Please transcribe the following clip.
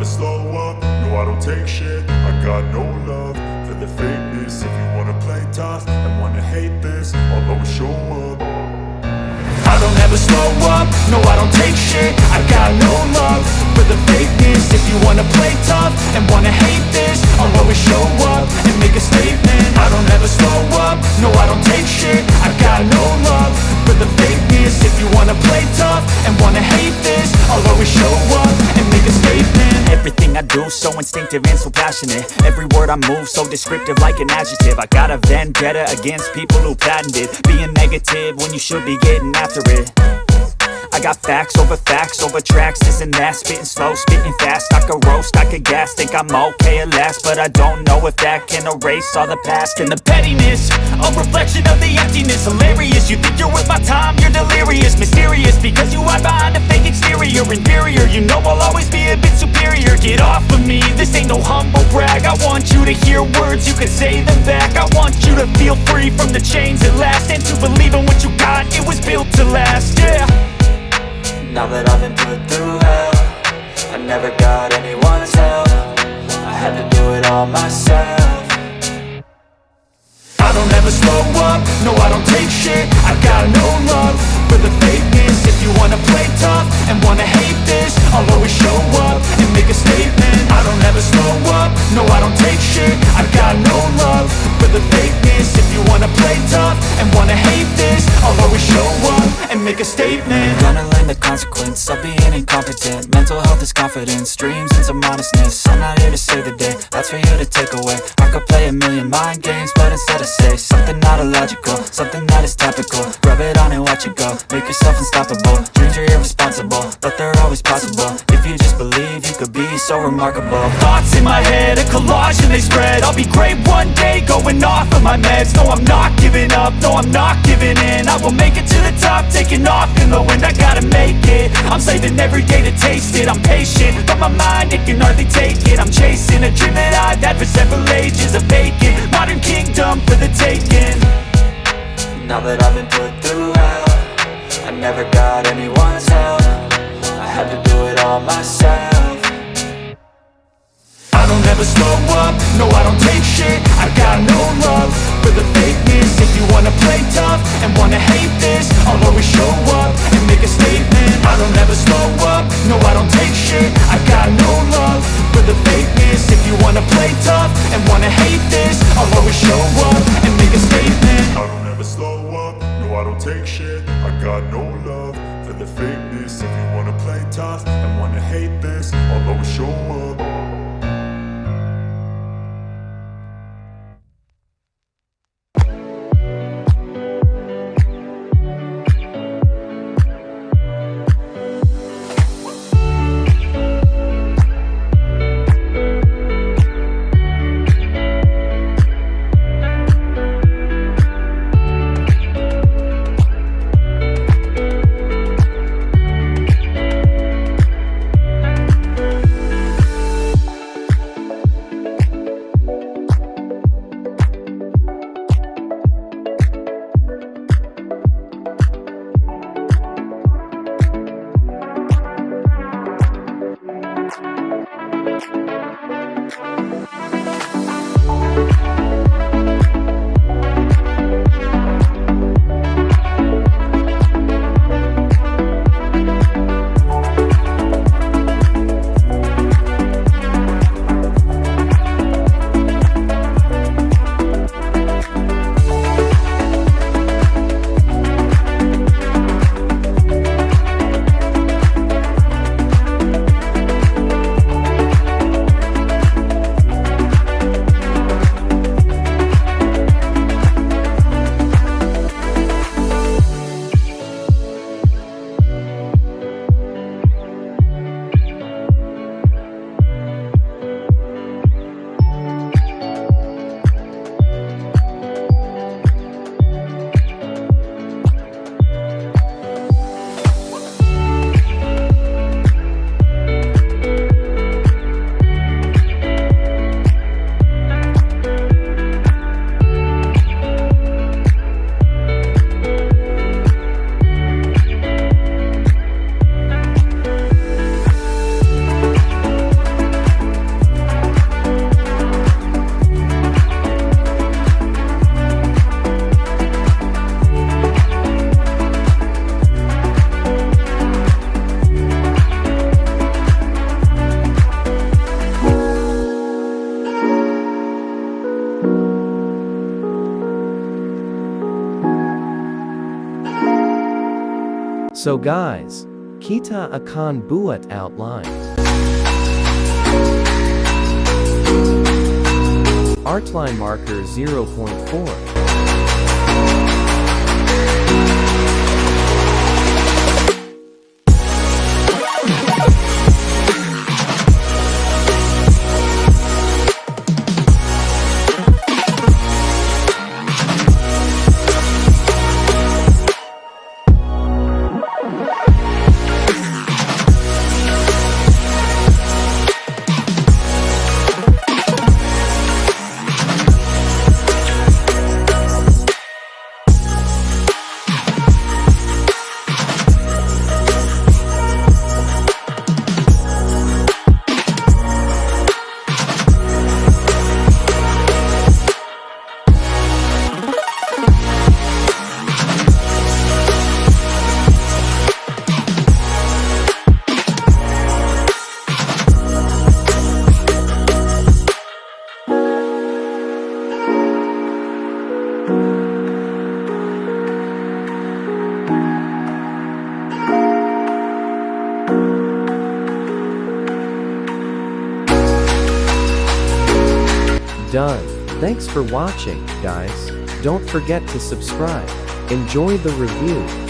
slow up, no I don't take shit. I got no love for the fakeness. If you wanna play tough and wanna hate this, I'll always show up. I don't ever slow up, no I don't take shit. I got no love for the fakeness. If you wanna play tough and wanna hate this, I'll always show up and make a statement. I don't ever slow up, no I don't take shit. I got no love for the fakeness. If you wanna play tough and wanna hate this, I'll always show up and make a statement. Everything I do so instinctive and so passionate. Every word I move so descriptive like an adjective. I got a vendetta against people who patented being negative when you should be getting after it. I got facts over tracks, this and that. Spitting slow, spitting fast, I could roast, I could gas. Think I'm okay at last, but I don't know if that can erase all the past. And the pettiness, a reflection of the emptiness. Hilarious, you think you're worth my time, you're delirious. Mysterious, because you hide behind a fake exterior. Inferior, you know I'll always be a bit superior. Get off of me, this ain't no humble brag. I want you to hear words, you can say them back. I want you to feel free from the chains at last, and to believe in what you got, it was built to last, yeah. Now that I've been put through hell, I never got anyone's help. I had to do it all myself. I don't ever slow up, no I don't take shit. I got no love for the fakeness. If you wanna play tough and wanna hate this, I'll always show up and make a statement. I don't ever slow up, no I don't take shit. I got no love for the fakeness. If you wanna play tough and wanna hate this, I'll always show up and make a statement. Gonna learn the consequence of being incompetent. Mental health is confidence, dreams and some honestness. I'm not here to save the day, that's for you to take away. I could play a million mind games, but instead I say something not illogical, something that is topical. Rub it on and watch it go, make yourself unstoppable. Dreams are irresponsible, but they're always possible. If you just believe, you could be so remarkable. Thoughts in my head, a collage and they spread. I'll be great one day, going off of my meds. No, I'm not giving up, no, I'm not giving in. I will make it to the top, taking off in the wind. I gotta make it, I'm saving every day to taste it. I'm patient, but my mind, it can hardly take it. I'm chasing a dream that I've had for several ages. A vacant, modern kingdom for the taking. Now that I've been put through hell, I never got anyone's help. I had to do it all myself. I don't ever slow up, no I don't take shit. I got no love for the fakeness. If you wanna play tough and wanna hate this, I'll always show up and make a statement. I don't ever slow up, no I don't take shit. I got no love for the fakeness. If you wanna play tough and wanna hate this, I'll always show up and make a statement. I don't ever slow up, no I don't take shit. I got no love for the fakeness. If you wanna play tough and wanna hate this, I'll always show up. So guys, kita akan buat outline. Outline marker 0.4. Done. Thanks for watching, guys. Don't forget to subscribe. Enjoy the review.